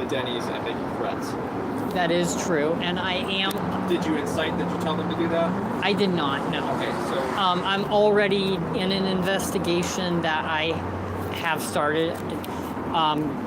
Denny's and making threats. That is true, and I am. Did you incite? Did you tell them to do that? I did not. No. Okay, so. I'm already in an investigation that I have started,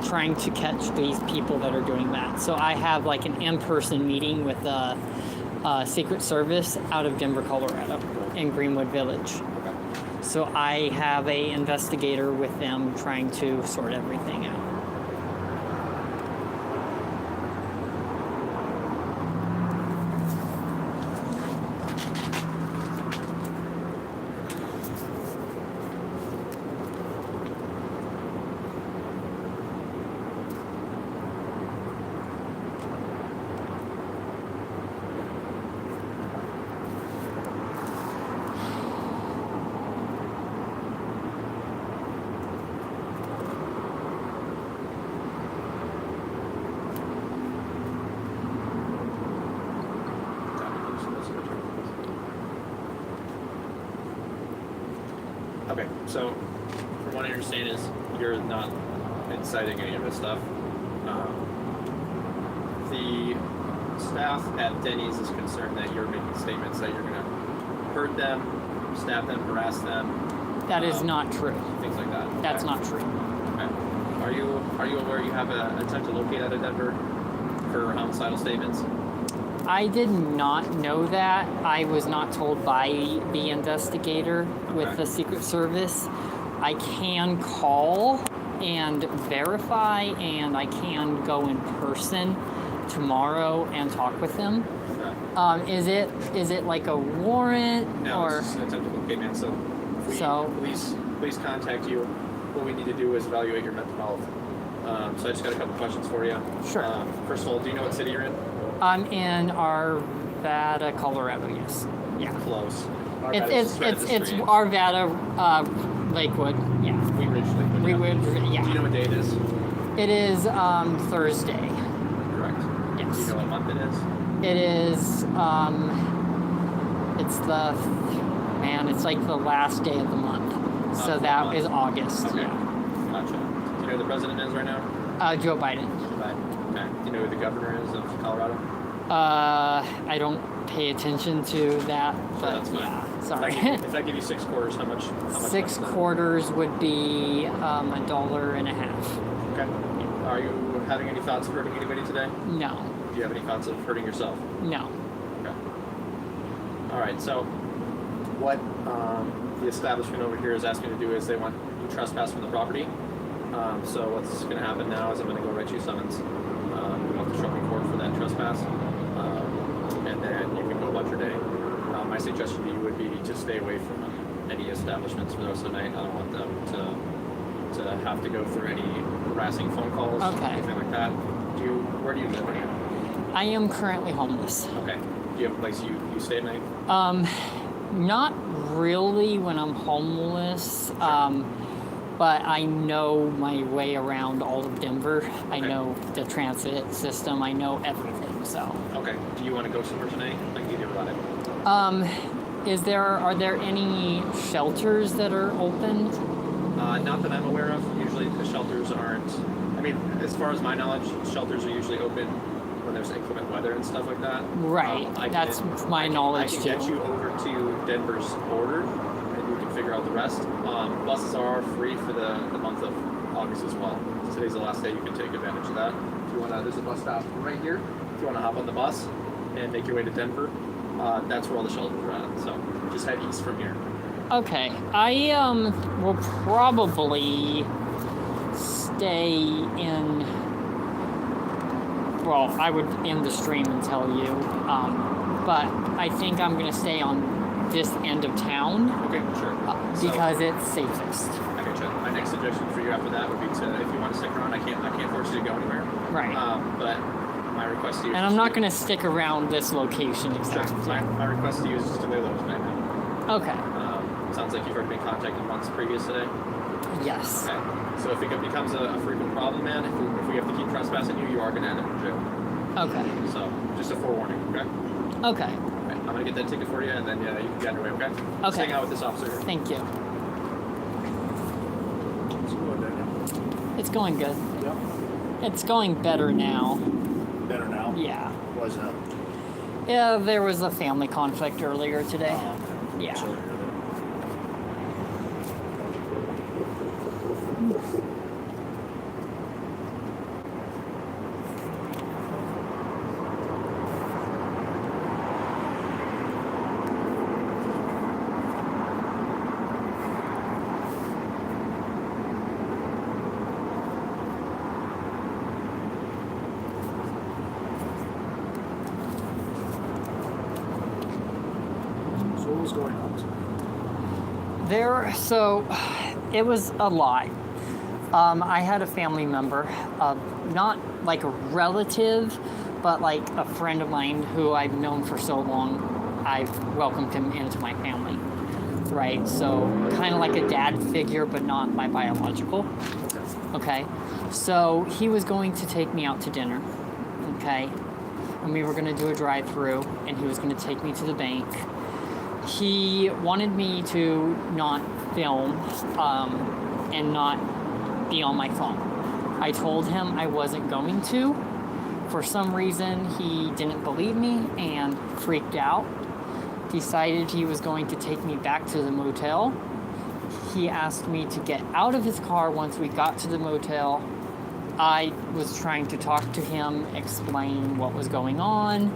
trying to catch these people that are doing that. So I have like an in-person meeting with the Secret Service out of Denver, Colorado, in Greenwood Village. Okay. So I have a investigator with them trying to sort everything out. Okay, so from what I understand is you're not inciting any of this stuff. The staff at Denny's is concerned that you're making statements that you're going to hurt them, stab them, harass them. That is not true. Things like that. That's Okay. not true. Okay. Are you aware you have an attempt to locate out of Denver for homicidal statements? I did not know that. I was not told by the investigator with Okay. the Secret Service. I can call and verify, and I can go in person tomorrow and talk with them. Okay. Is it like a warrant No, or? it's an attempt to locate, man. So, if police contact you. What we need to do is evaluate your mental health. So I just got a couple questions for you. Sure. First of all, do you know what city you're in? I'm in Arvada, Colorado. Yes. Yeah. Close. It's Arvada, Lakewood. Yeah. Wheat Ridge, Lakewood. Wheat Ridge, yeah. Do you know what day it is? It is Thursday. Correct. Yes. Do you know what month it is? It is. It's like the last day of the month. So that is August. Okay. Yeah. Gotcha. Do you know who the president is right now? Joe Biden. Right. Okay. Do you know who the governor is of Colorado? I don't pay attention to that, but that's fine. yeah. Sorry. If I give you 6 quarters, how much? Six quarters would be $1.50. Okay. Are you having any thoughts of hurting anybody today? No. Do you have any thoughts of hurting yourself? No. Okay. All right. So, what the establishment over here is asking to do is they want you trespass from the property. So what's going to happen now is I'm going to go write you a summons. You have to show me court for that trespass, and then you can go about your day. My suggestion to you would be to stay away from any establishments for the rest of the night. I don't want them to have to go through any harassing phone calls, anything like that. Where do you live right now? I am currently homeless. Okay. Do you have a place you stay at night? Not really when I'm homeless, but I know my way around all of Denver. I know the transit system. I know everything. So. Okay. Do you want to go somewhere tonight? I can give you a ride. Are there any shelters that are open? Not that I'm aware of. Usually the shelters aren't. I mean, as far as my knowledge, shelters are usually open when there's inclement weather and stuff like that. Right. That's my knowledge too. I can get you over to Denver's border, and you can figure out the rest. Buses are free for the month of August as well. Today's the last day you can take advantage of that. If you want to, there's a bus stop right here. If you want to hop on the bus and make your way to Denver, that's where all the shelters are at. So just head east from here. Okay. I will probably stay in. Well, I would end the stream and tell you, but I think I'm going to stay on this end of town. Okay, sure. Because it's safest. I gotcha. My next suggestion for you after that would be to, if you want to stick around, I can't force you to go anywhere. Right. But my request to you. And I'm not going to stick around this location exactly. Sure. My request to you is just to lay low tonight. Okay. Sounds like you've already been contacted once previous today. Yes. Okay. So if it becomes a frequent problem, man, if we have to keep trespassing you, you are going to end up in jail. Okay. So just a forewarning, okay? Okay. I'm going to get that ticket for you, and then you can get your way, okay? Okay. Just hang out with this officer here. Thank you. It's going, Daniel. It's going good. Yep. It's going better now. Better now? Yeah. Why is that? Yeah, there was a family conflict earlier today. Okay. Yeah. Sorry to hear that. So what was going on tonight? So it was a lot. I had a family member, not like a relative, but like a friend of mine who I've known for so long. I've welcomed him into my family, right? So kind of like a dad figure, but not my biological. Okay. So he was going to take me out to dinner, okay? And we were going to do a drive-through, and he was going to take me to the bank. He wanted me to not film and not be on my phone. I told him I wasn't going to. For some reason, he didn't believe me and freaked out. Decided he was going to take me back to the motel. He asked me to get out of his car once we got to the motel. I was trying to talk to him, explain what was going on,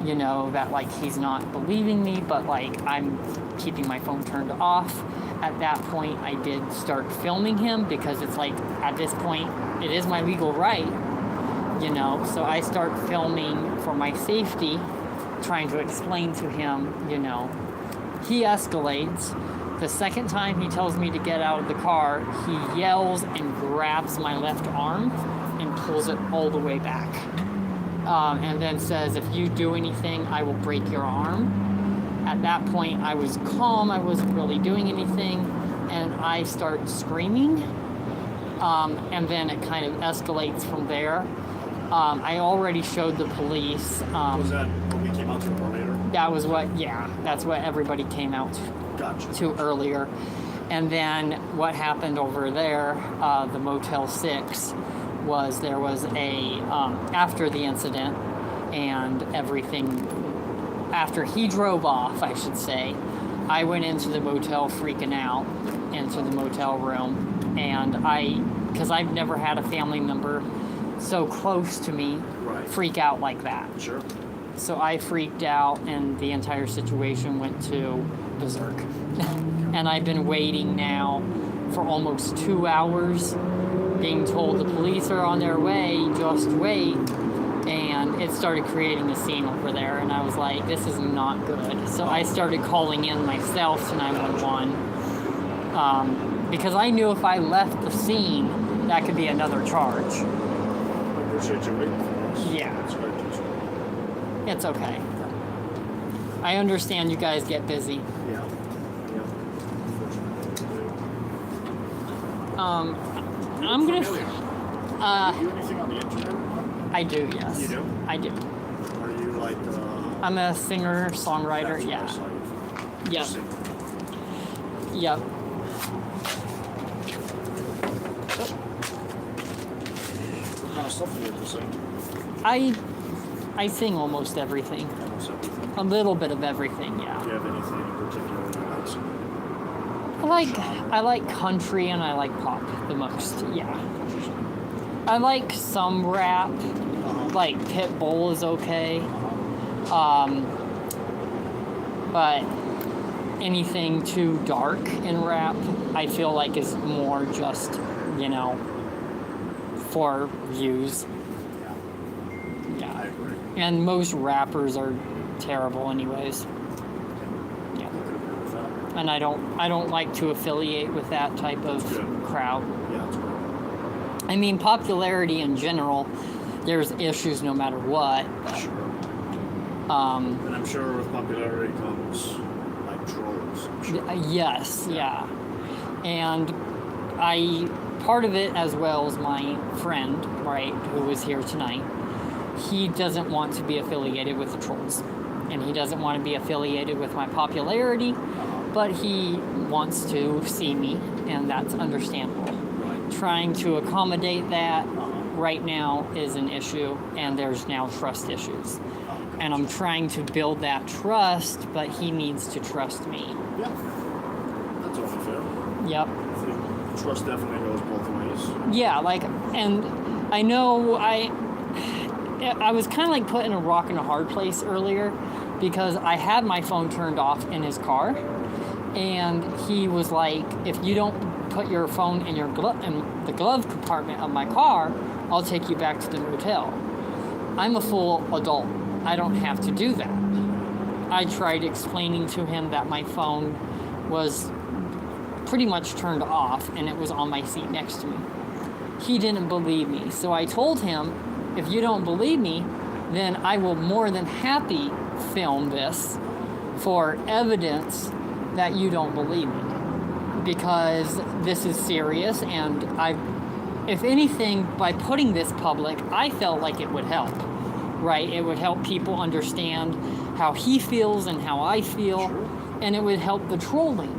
you know, that like he's not believing me, but like I'm keeping my phone turned off. At that point, I did start filming him because it's like at this point, it is my legal right, you know, so I start filming for my safety, trying to explain to him, you know. He escalates. The second time he tells me to get out of the car, he yells and grabs my left arm and pulls it all the way back. And then says, if you do anything, I will break your arm. At that point, I was calm. I wasn't really doing anything. And I start screaming. And then it kind of escalates from there. I already showed the police. Was that what we came out to later? That was that's what everybody came out to earlier. And then what happened over there, the Motel 6, was there was a, after the incident and everything, after he drove off, I should say, I went into the motel freaking out, into the motel room, and because I've never had a family member so close to me freak out like that. Sure. So I freaked out, and the entire situation went to berserk. And I've been waiting now for almost 2 hours, being told the police are on their way, just wait. And it started creating a scene over there, and I was like, this is not good. So I started calling in myself to 911, because I knew if I left the scene, that could be another charge. I appreciate you waiting for us. Yeah. That's great. It's okay. I understand you guys get busy. Yeah. I'm gonna. Do you do anything on the internet? I do, yes. You do? I do. Are you like I'm a singer, songwriter. that's Yeah. what I saw. Yep. Sing. Yep. What kind of stuff do you sing? I sing almost everything. Almost everything. A little bit of everything. Yeah. Do you have anything in particular you like singing? I like country and I like pop the most. Yeah. I like some rap. Like Pitbull is okay. But anything too dark in rap, I feel like is more just, you know, for views. I Yeah. agree. And most rappers are terrible anyways. Yeah. I could agree with that. And I don't like to affiliate with that type of crowd. Yeah, that's great. I mean, popularity in general, there's issues no matter what. Sure. And I'm sure with popularity comes like trolls. I'm sure. Yes, yeah. And part of it as well as my friend, right, who was here tonight, he doesn't want to be affiliated with the trolls. And he doesn't want to be affiliated with my popularity, but he wants to see me, and that's understandable. Right. Trying to accommodate that right now is an issue, and there's now trust issues. And I'm trying to build that trust, but he needs to trust me. Yeah. That's only fair. Yep. I think trust definitely goes both ways. Yeah, like, and I know I was kind of like put in a rock and a hard place earlier because I had my phone turned off in his car, and he was like, if you don't put your phone in in the glove compartment of my car, I'll take you back to the motel. I'm a full adult. I don't have to do that. I tried explaining to him that my phone was pretty much turned off and it was on my seat next to me. He didn't believe me. So I told him, if you don't believe me, then I will more than happy film this for evidence that you don't believe me. Because this is serious, and if anything, by putting this public, I felt like it would help. Right? It would help people understand how he feels and how I feel, Sure. and it would help the trolling.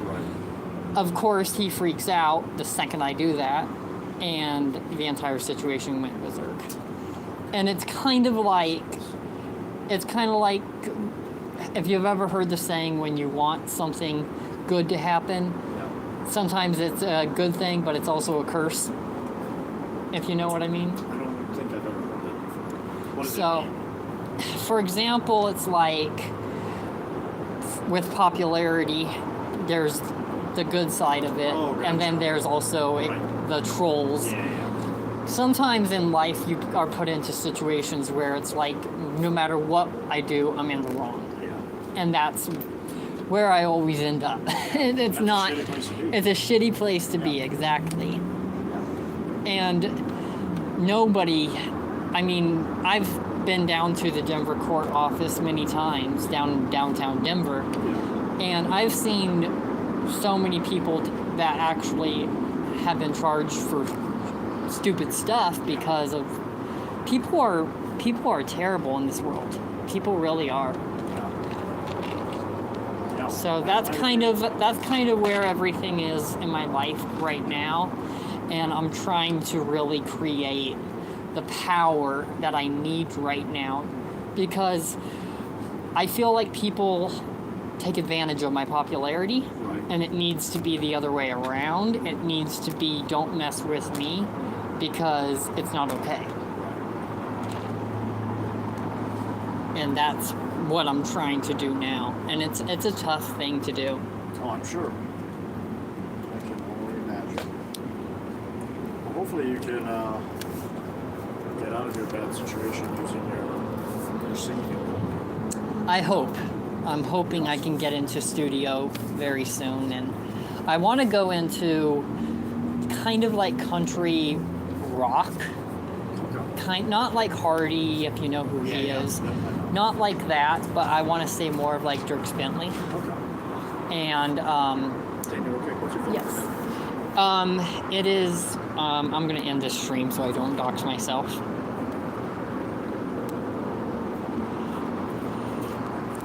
Right. Of course, he freaks out the second I do that, and the entire situation went berserk. And it's kind of like, if you've ever heard the saying, when you want something good to happen, sometimes it's a good thing, but it's also a curse. If you know what I mean. I don't think I've ever heard that before. What does it So, mean? for example, it's like with popularity, there's the good side of it, Oh, gotcha. and then there's also Right. the trolls. Yeah. Sometimes in life, you are put into situations where it's like, no matter what I do, I'm in the wrong. Yeah. And that's where I always end up. It's That's not, a shitty place to be. it's a shitty place to be, Yeah. exactly. And nobody, I mean, I've been down to the Denver court office many times, down in downtown Denver, and I've seen so many people that actually have been charged for stupid stuff because of people are terrible in this world. People really are. Yeah. So that's kind of where everything is in my life right now, and I'm trying to really create the power that I need right now, because I feel like people take advantage of my popularity, Right. and it needs to be the other way around. It needs to be, don't mess with me, because it's not okay. And that's what I'm trying to do now, and it's a tough thing to do. Oh, I'm sure. I can only imagine. Well, hopefully you can get out of your bad situation using your singing. I hope. I'm hoping I can get into studio very soon, and I want to go into kind of like country rock, Okay. not like Hardy, if you know who he is, not like that, but I want to say more of like Dirk Bentley. Okay. And Daniel, okay, what's your favorite? yes, it is. I'm gonna end this stream so I don't dox myself.